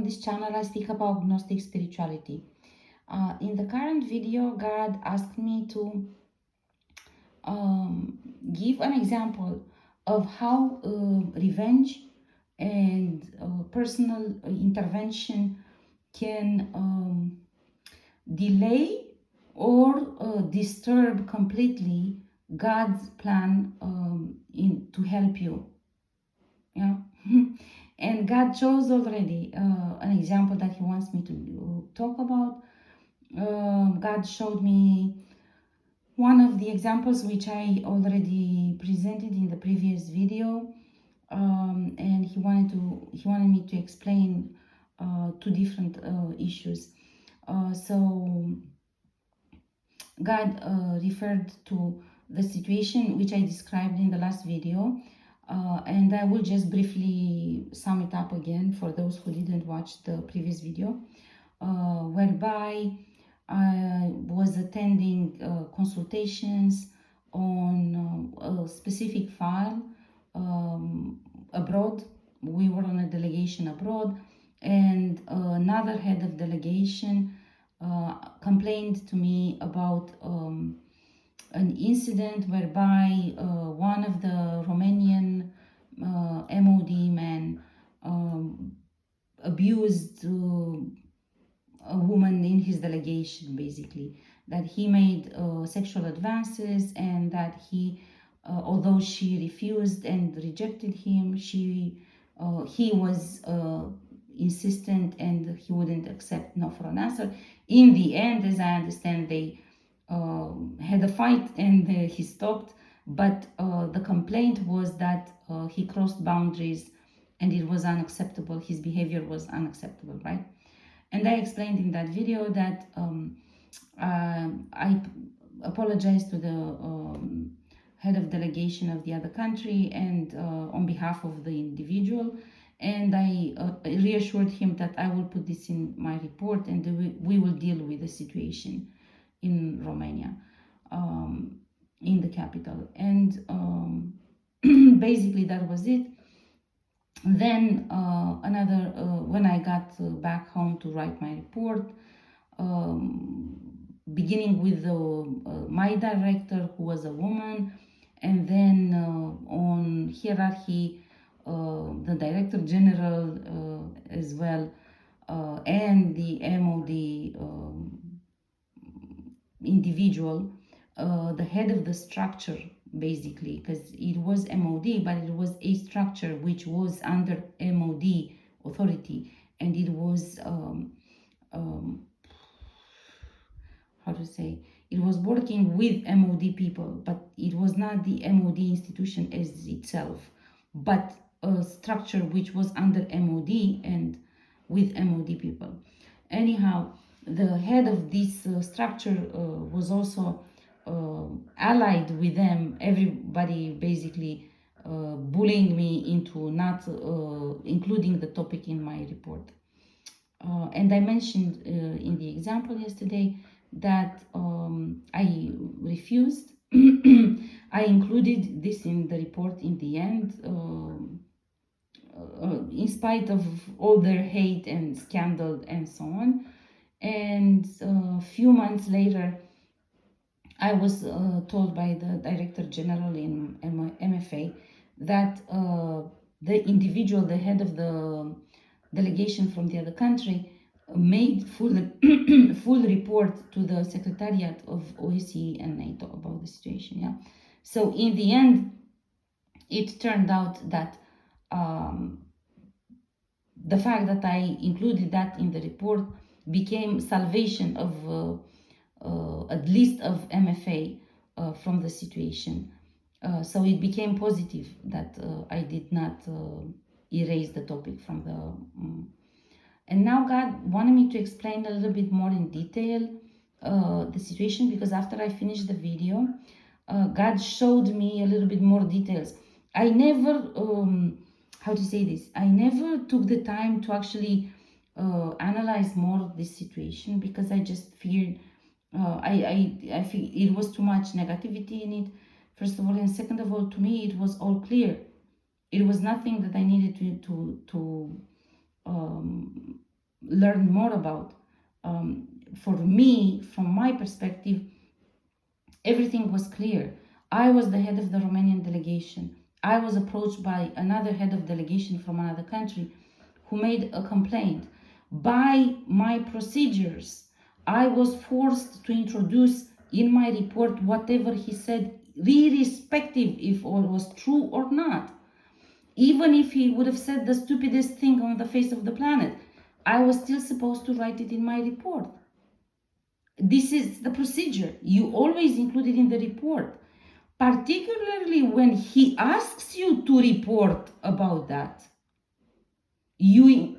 on this channel I speak about Gnostic spirituality. In the current video, God asked me to give an example of how revenge and personal intervention can delay or disturb completely God's plan to help you. Yeah. And God chose already an example that He wants me to talk about. God showed me one of the examples which I already presented in the previous video, and He wanted me to explain two different issues. So God referred to the situation which I described in the last video, and I will just briefly sum it up again for those who didn't watch the previous video, whereby I was attending consultations on a specific file abroad. We were on a delegation abroad, and another head of delegation complained to me about an incident whereby one of the Romanian MOD men abused a woman in his delegation, basically, that he made sexual advances, and that he, although she refused and rejected him, he was insistent, and he wouldn't accept no for an answer. In the end, as I understand, they had a fight, and he stopped, but the complaint was that he crossed boundaries and it was unacceptable. His behavior was unacceptable, right? And I explained in that video that I apologized to the head of delegation of the other country, and on behalf of the individual, and I reassured him that I will put this in my report, and we will deal with the situation in Romania, in the capital. And basically that was it. Then when I got back home to write my report, beginning with my director, who was a woman, and then on hierarchy, the director general as well, and the MOD individual, the head of the structure, basically, because it was MOD, but it was a structure which was under MOD authority, and it was how to say, it was working with MOD people, but it was not the MOD institution as itself, but a structure which was under MOD and with MOD people. Anyhow, the head of this structure was also allied with them, everybody basically bullying me into not including the topic in my report. And I mentioned in the example yesterday that I refused. I included this in the report in the end, in spite of all their hate and scandal and so on. And a few months later, I was told by the Director General in MFA that the individual, the head of the delegation from the other country, made full report to the Secretariat of OSCE and NATO about the situation. Yeah. So in the end, it turned out that the fact that I included that in the report became salvation of at least of MFA from the situation. So it became positive that I did not erase the topic from the... And now God wanted me to explain a little bit more in detail the situation, because after I finished the video, God showed me a little bit more details. I never, how to say this, I never took the time to actually analyze more of this situation, because I just feared, I feel it was too much negativity in it, first of all, and second of all, to me, it was all clear. It was nothing that I needed to learn more about. For me, from my perspective, everything was clear. I was the head of the Romanian delegation. I was approached by another head of delegation from another country who made a complaint. By my procedures, I was forced to introduce in my report whatever he said, irrespective if it was true or not. Even if he would have said the stupidest thing on the face of the planet, I was still supposed to write it in my report. This is the procedure. You always include it in the report, particularly when he asks you to report about that. You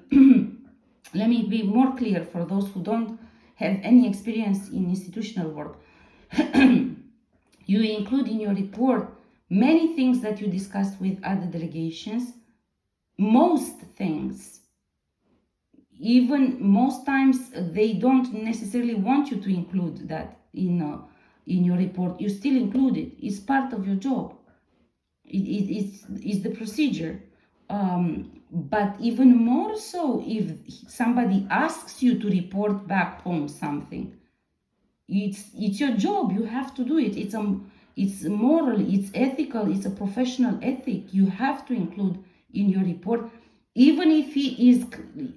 let me be more clear for those who don't have any experience in institutional work. You include in your report many things that you discussed with other delegations, most things. Even most times they don't necessarily want you to include that in your report. You still include it. It's part of your job. It's the procedure. But even more so if somebody asks you to report back home something. It's your job. You have to do it. It's moral, it's ethical, it's a professional ethic. You have to include in your report. Even if he is,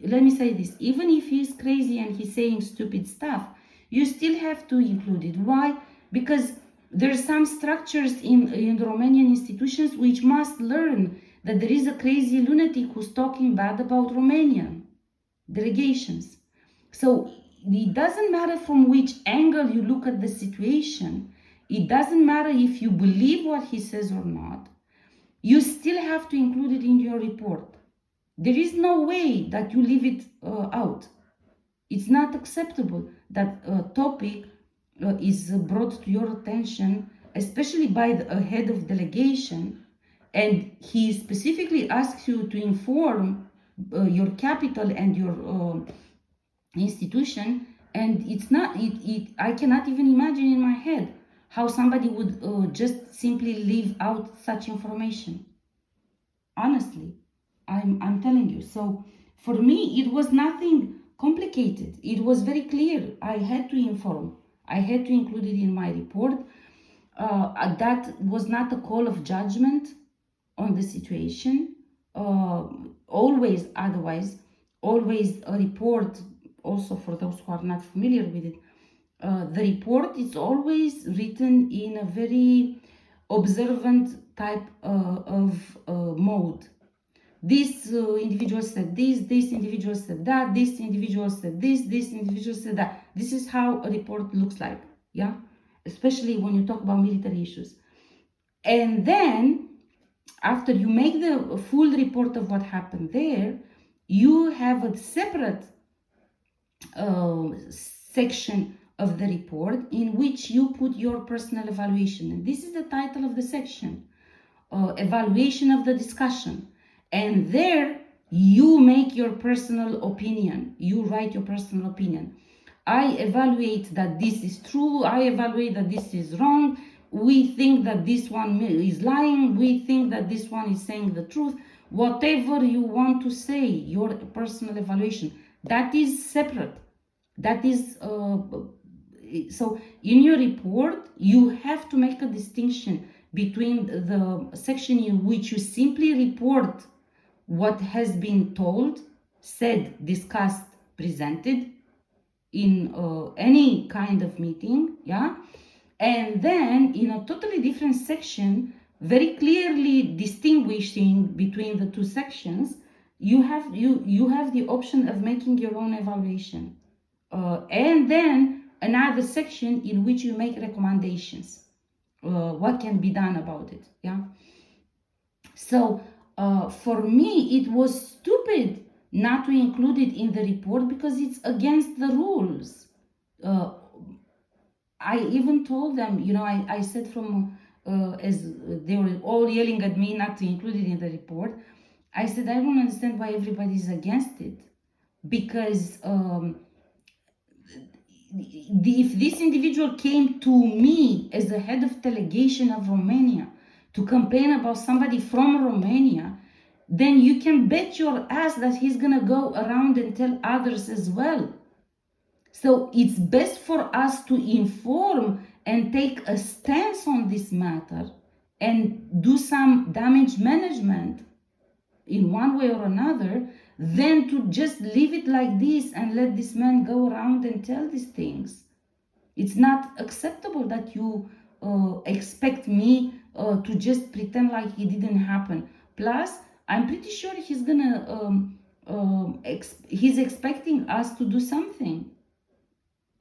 let me say this, even if he's crazy and he's saying stupid stuff, you still have to include it. Why? Because there are some structures in the Romanian institutions which must learn that there is a crazy lunatic who's talking bad about Romanian delegations. So it doesn't matter from which angle you look at the situation. It doesn't matter if you believe what he says or not. You still have to include it in your report. There is no way that you leave it out. It's not acceptable that a topic is brought to your attention, especially by a head of delegation, and he specifically asks you to inform your capital and your institution, and it's not. I cannot even imagine in my head how somebody would just simply leave out such information. Honestly, I'm telling you. So for me, it was nothing complicated. It was very clear. I had to inform. I had to include it in my report. That was not a call of judgment on the situation. Always, otherwise, always a report. Also, for those who are not familiar with it, the report is always written in a very observant type of mode. This individual said this individual said that, this individual said this individual said that. This is how a report looks like, yeah? Especially when you talk about military issues. And then, after you make the full report of what happened there, you have a separate section of the report in which you put your personal evaluation. And this is the title of the section, evaluation of the discussion. And there you make your personal opinion. You write your personal opinion. I evaluate that this is true. I evaluate that this is wrong. We think that this one is lying. We think that this one is saying the truth. Whatever you want to say, your personal evaluation, that is separate. That is so in your report you have to make a distinction between the section in which you simply report what has been told, said, discussed, presented in any kind of meeting, yeah, and then in a totally different section, very clearly distinguishing between the two sections, you have the option of making your own evaluation, and then another section in which you make recommendations, what can be done about it, yeah. So for me, it was stupid not to include it in the report because it's against the rules. I even told them, I said as they were all yelling at me not to include it in the report, I said, I don't understand why everybody is against it. Because if this individual came to me as the head of delegation of Romania to complain about somebody from Romania, then you can bet your ass that he's gonna go around and tell others as well. So it's best for us to inform and take a stance on this matter and do some damage management in one way or another, than to just leave it like this and let this man go around and tell these things. It's not acceptable that you expect me to just pretend like it didn't happen. Plus, I'm pretty sure he's gonna he's expecting us to do something.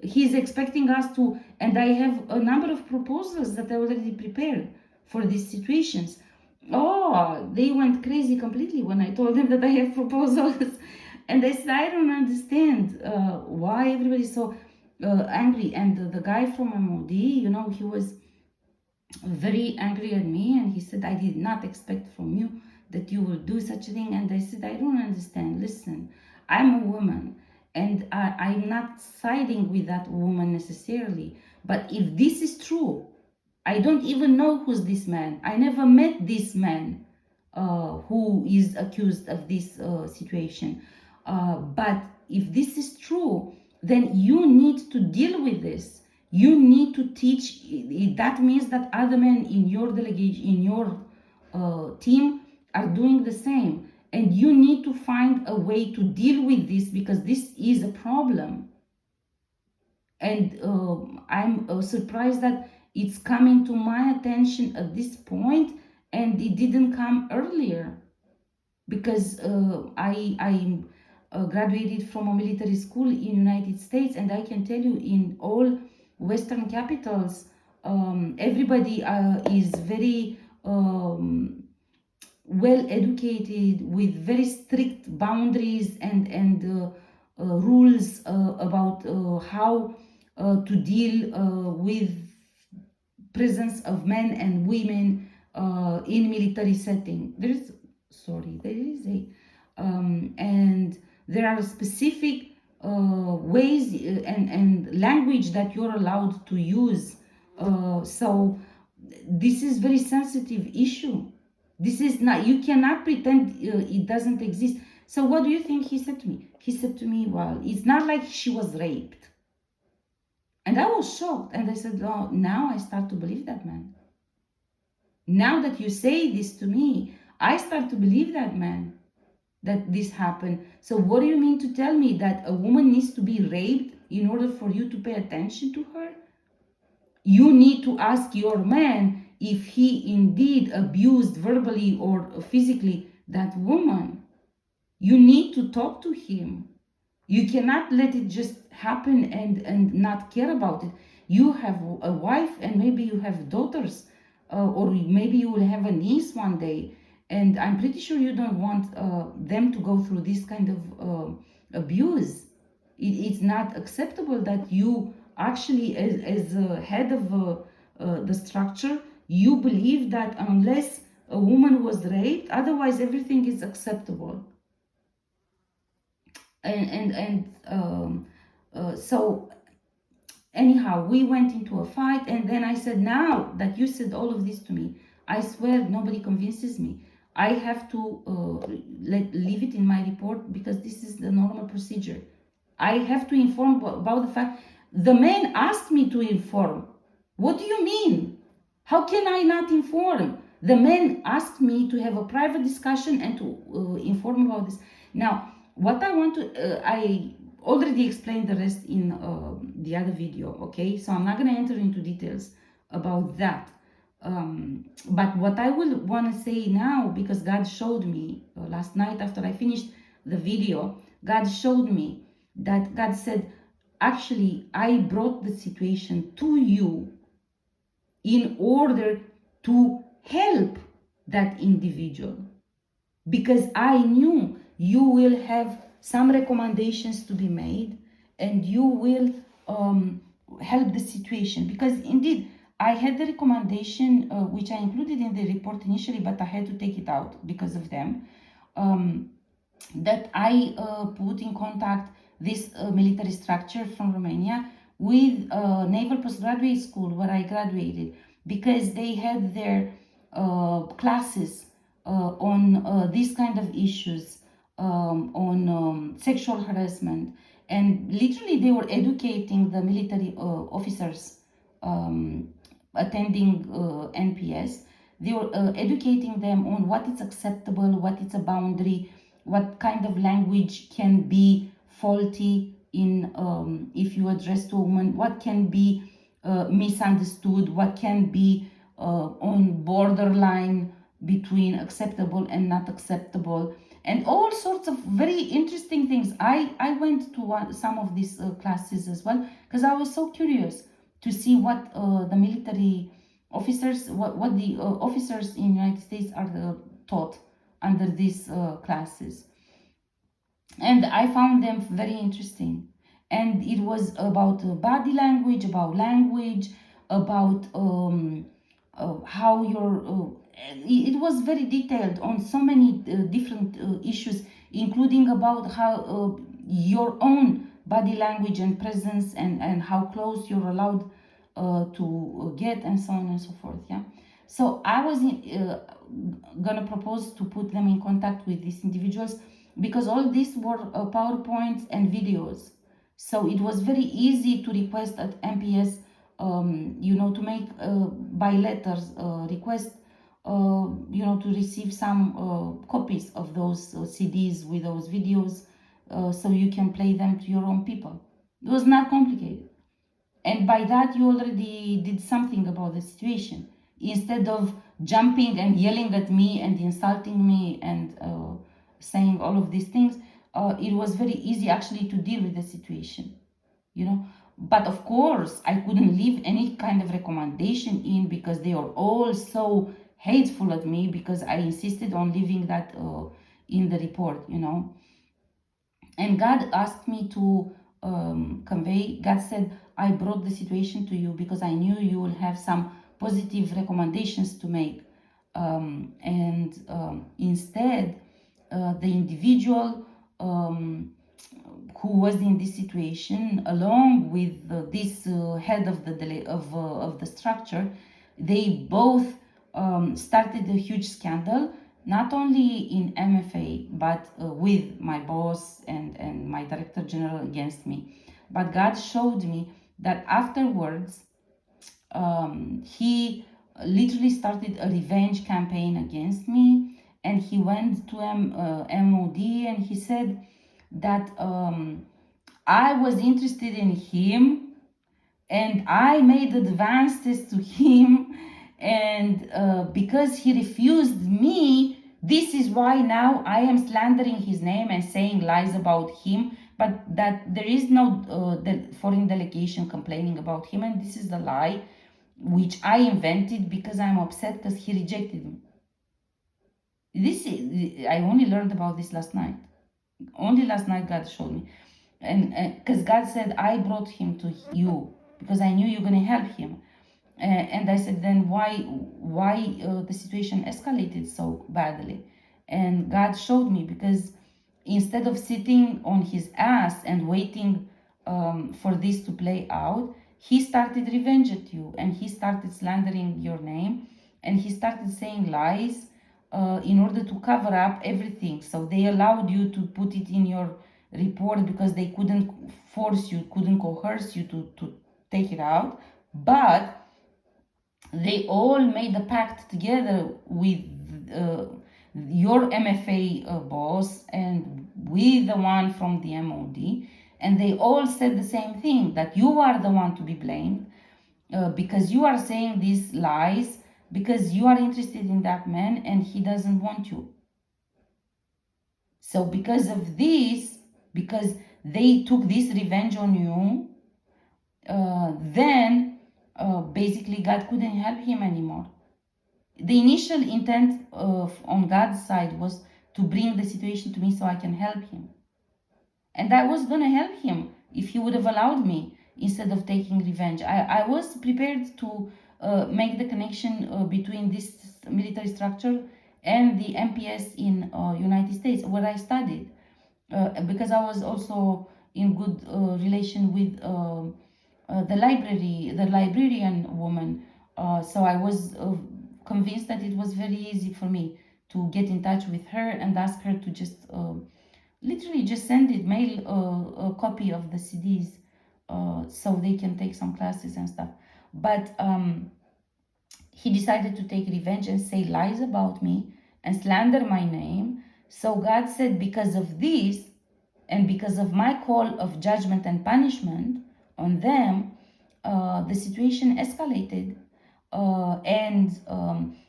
He's expecting us to, and I have a number of proposals that I already prepared for these situations. Oh, they went crazy completely when I told them that I have proposals. And they said, I don't understand why everybody's so angry. And the guy from MOD, he was very angry at me, and he said, I did not expect from you that you will do such a thing. And I said, I don't understand. Listen, I'm a woman, and I'm not siding with that woman necessarily. But if this is true, I don't even know who's this man. I never met this man who is accused of this situation. But if this is true, then you need to deal with this. You need to teach. That means that other men in your delegation, in your team, are doing the same. And you need to find a way to deal with this, because this is a problem. And I'm surprised that it's coming to my attention at this point, and it didn't come earlier, because I graduated from a military school in United States, and I can tell you, in all Western capitals, everybody is very well educated, with very strict boundaries and rules about how to deal with presence of men and women in military setting. There is a and there are specific ways and language that you're allowed to use. So this is very sensitive issue. This is not, you cannot pretend it doesn't exist. So what do you think he said to me? He said to me, well, it's not like she was raped. And I was shocked, and I said, oh, now I start to believe that man. Now that you say this to me, I start to believe that man, that this happened. So what do you mean to tell me that a woman needs to be raped in order for you to pay attention to her? You need to ask your man if he indeed abused verbally or physically that woman. You need to talk to him. You cannot let it just happen and not care about it. You have a wife, and maybe you have daughters, or maybe you will have a niece one day, and I'm pretty sure you don't want them to go through this kind of abuse. It's not acceptable that you actually, as a head of the structure, you believe that unless a woman was raped, otherwise everything is acceptable. So anyhow, we went into a fight, and then I said, now that you said all of this to me, I swear nobody convinces me. I have to leave it in my report, because this is the normal procedure. I have to inform about the fact. The man asked me to inform. What do you mean? How can I not inform? The man asked me to have a private discussion and to inform about this. Now, what I want to, I already explained the rest in the other video, okay? So I'm not going to enter into details about that. But what I will want to say now, because God showed me last night after I finished the video, God showed me that God said, actually, I brought the situation to you in order to help that individual, because I knew you will have some recommendations to be made, and you will help the situation. Because indeed, I had the recommendation, which I included in the report initially, but I had to take it out because of them, that I put in contact this military structure from Romania with Naval Postgraduate School, where I graduated, because they had their classes on these kind of issues, on sexual harassment. And literally they were educating the military officers um, attending NPS. They were educating them on what is acceptable, what is a boundary, what kind of language can be faulty in if you address to a woman, what can be misunderstood, what can be on borderline between acceptable and not acceptable, and all sorts of very interesting things. I went to some of these classes as well, because I was so curious to see what the military officers, what the officers in the United States are taught under these classes. And I found them very interesting. And it was about body language, about language, about how your it was very detailed on so many different issues, including about how your own body language and presence, and how close you're allowed to get, and so on and so forth. Yeah. So I was gonna propose to put them in contact with these individuals, because all these were PowerPoints and videos. So it was very easy to request at MPS, to make by letters request, to receive some copies of those CDs with those videos, so you can play them to your own people. It was not complicated. And by that, you already did something about the situation. Instead of jumping and yelling at me and insulting me and saying all of these things, it was very easy actually to deal with the situation, you know. But of course, I couldn't leave any kind of recommendation in, because they are all so hateful at me, because I insisted on leaving that in the report, And God asked me to convey. God said, I brought the situation to you because I knew you will have some positive recommendations to make. And instead, the individual who was in this situation, along with this head of the structure, they both started a huge scandal, not only in MFA, but with my boss and my director general against me. But God showed me that afterwards, he literally started a revenge campaign against me, and he went to MOD, and he said that I was interested in him, and I made advances to him, and because he refused me, this is why now I am slandering his name and saying lies about him. But that there is no the foreign delegation complaining about him, and this is the lie which I invented because I'm upset because he rejected me. I only learned about this last night. Only last night God showed me. And because God said, I brought him to you because I knew you're going to help him. And I said, then why the situation escalated so badly? And God showed me, because instead of sitting on his ass and waiting for this to play out, he started revenge at you, and he started slandering your name, and he started saying lies in order to cover up everything. So they allowed you to put it in your report because they couldn't force you, couldn't coerce you to take it out. But they all made a pact together with your MFA boss and with the one from the MOD, and they all said the same thing, that you are the one to be blamed because you are saying these lies, because you are interested in that man and he doesn't want you. So because of this, because they took this revenge on you, then basically God couldn't help him anymore. The initial intent on God's side was to bring the situation to me so I can help him. And I was going to help him if he would have allowed me, instead of taking revenge. I was prepared to make the connection between this military structure and the MPS in United States, where I studied, because I was also in good relation with the librarian woman. So I was convinced that it was very easy for me to get in touch with her and ask her to just literally just send it, mail a copy of the CDs so they can take some classes and stuff. But he decided to take revenge and say lies about me and slander my name. So God said, because of this, and because of my call of judgment and punishment on them, the situation escalated. And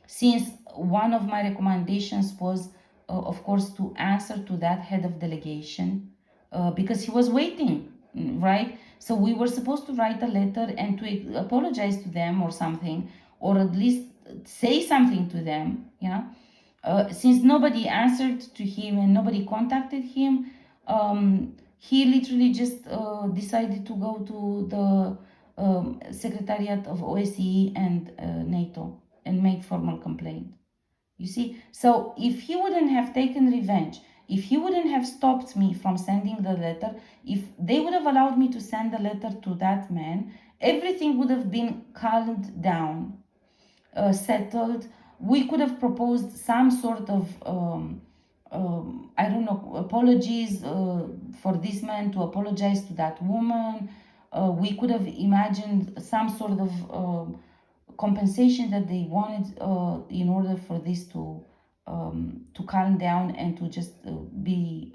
since one of my recommendations was, of course, to answer to that head of delegation, because he was waiting, right? So we were supposed to write a letter and to apologize to them or something, or at least say something to them, yeah. Since nobody answered to him and nobody contacted him, he literally just decided to go to the Secretariat of OSCE and NATO and make formal complaint. You see, so if he wouldn't have taken revenge, if he wouldn't have stopped me from sending the letter, if they would have allowed me to send the letter to that man, everything would have been calmed down, settled. We could have proposed some sort of I don't know, apologies for this man to apologize to that woman. We could have imagined some sort of compensation that they wanted in order for this to calm down and to just be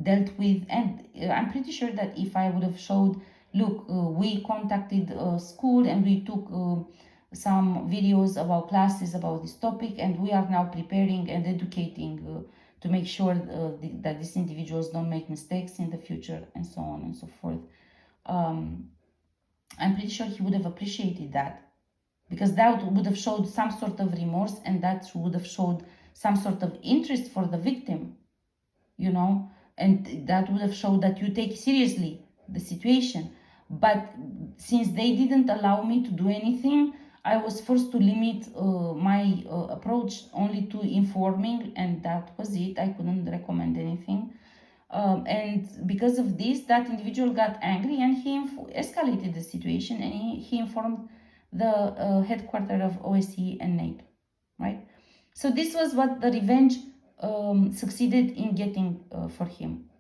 dealt with. And I'm pretty sure that if I would have showed, look, we contacted school and we took some videos about classes about this topic, and we are now preparing and educating to make sure that these individuals don't make mistakes in the future, and so on and so forth. I'm pretty sure he would have appreciated that, because that would have showed some sort of remorse, and that would have showed some sort of interest for the victim, you know, and that would have showed that you take seriously the situation. But since they didn't allow me to do anything, I was forced to limit my approach only to informing, and that was it. I couldn't recommend anything. And because of this, that individual got angry and he escalated the situation, and he informed the headquarters of OSCE and NATO, right? So this was what the revenge succeeded in getting for him.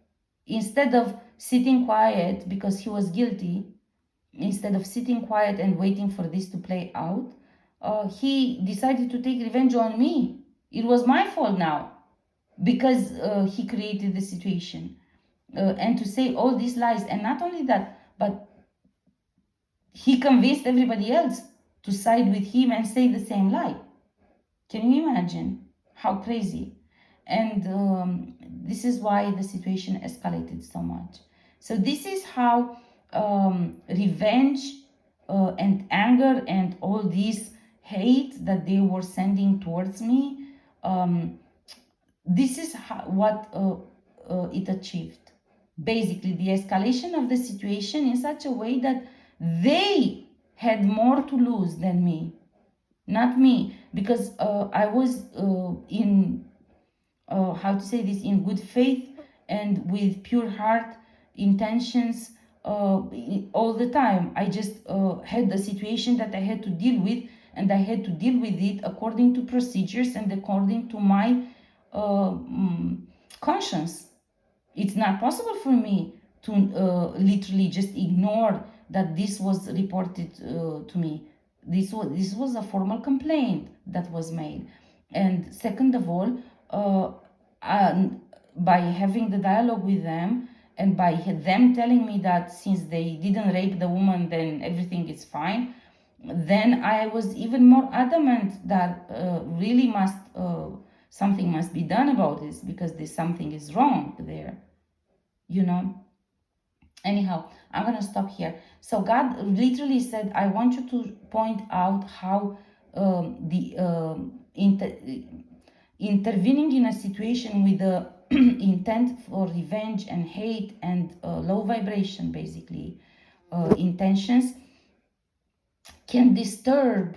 Instead of sitting quiet because he was guilty, instead of sitting quiet and waiting for this to play out, he decided to take revenge on me. It was my fault now because he created the situation. And to say all these lies, and not only that, but he convinced everybody else to side with him and say the same lie. Can you imagine how crazy? And this is why the situation escalated so much. So this is how revenge and anger and all this hate that they were sending towards me, this is what it achieved. Basically, the escalation of the situation in such a way that they had more to lose than me, not me, because I was in how to say this, in good faith and with pure heart intentions all the time. I just had the situation that I had to deal with, and I had to deal with it according to procedures and according to my conscience. It's not possible for me to literally just ignore that this was reported to me. This was a formal complaint that was made. And second of all, by having the dialogue with them, and by them telling me that since they didn't rape the woman, then everything is fine, then I was even more adamant that really something must be done about this, because there's something is wrong there, you know. Anyhow, I'm gonna stop here. So God literally said, I want you to point out how intervening in a situation with the intent for revenge and hate and low vibration, basically, intentions, can disturb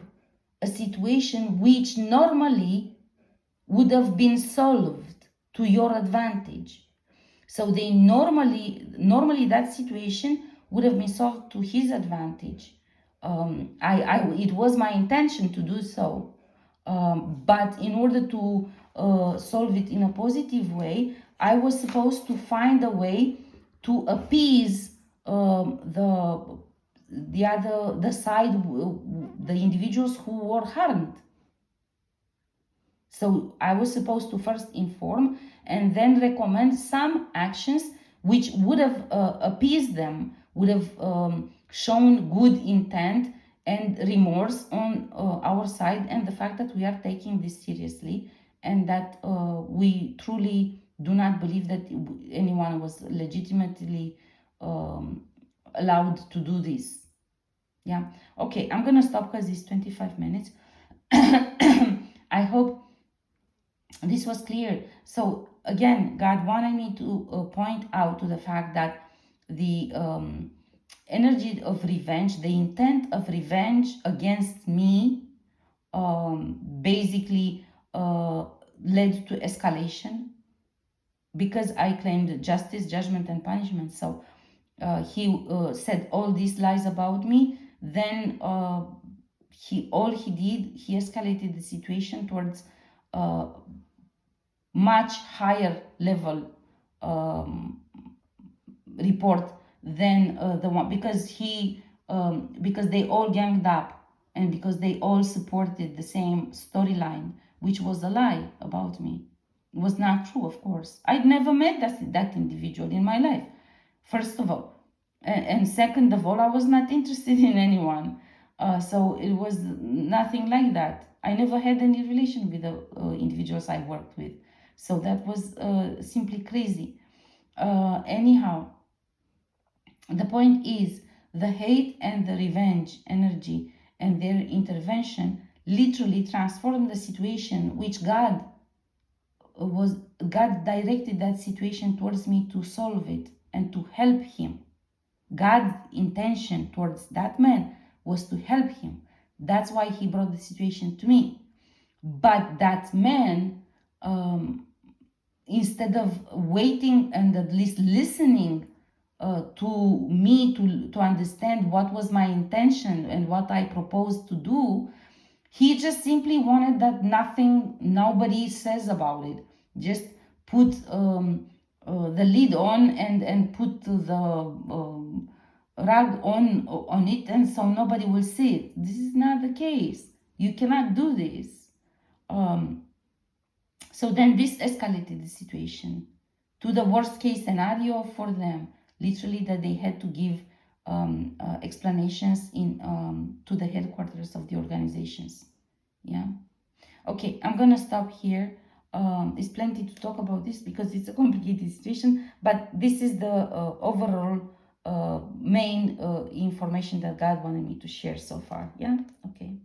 a situation which normally would have been solved to your advantage. So they normally that situation would have been solved to his advantage. It was my intention to do so, but in order to solve it in a positive way. I was supposed to find a way to appease the side, the individuals who were harmed. So I was supposed to first inform and then recommend some actions which would have appeased them, would have shown good intent and remorse on our side, and the fact that we are taking this seriously, and that we truly do not believe that anyone was legitimately allowed to do this. Yeah. Okay, I'm gonna stop because it's 25 minutes. I hope this was clear. So again, God wanted me to point out to the fact that the energy of revenge, the intent of revenge against me, basically led to escalation because I claimed justice, judgment, and punishment. So he said all these lies about me. Then he escalated the situation towards much higher level report than the one, because they all ganged up and because they all supported the same storyline, which was a lie about me. It was not true, of course. I'd never met that individual in my life, first of all. And second of all, I was not interested in anyone. So it was nothing like that. I never had any relation with the individuals I worked with. So that was simply crazy. Anyhow, the point is the hate and the revenge energy and their intervention literally transformed the situation, which God directed that situation towards me to solve it and to help him. God's intention towards that man was to help him. That's why he brought the situation to me. But that man, instead of waiting and at least listening to me to understand what was my intention and what I proposed to do, he just simply wanted that nobody says about it. Just put the lid on and put the rug on it, and so nobody will see it. This is not the case. You cannot do this. So then this escalated the situation to the worst case scenario for them, literally that they had to give explanations to the headquarters of the organizations. Yeah. Okay, I'm gonna stop here. There's plenty to talk about this because it's a complicated situation, but this is the overall main information that God wanted me to share so far. Yeah. Okay.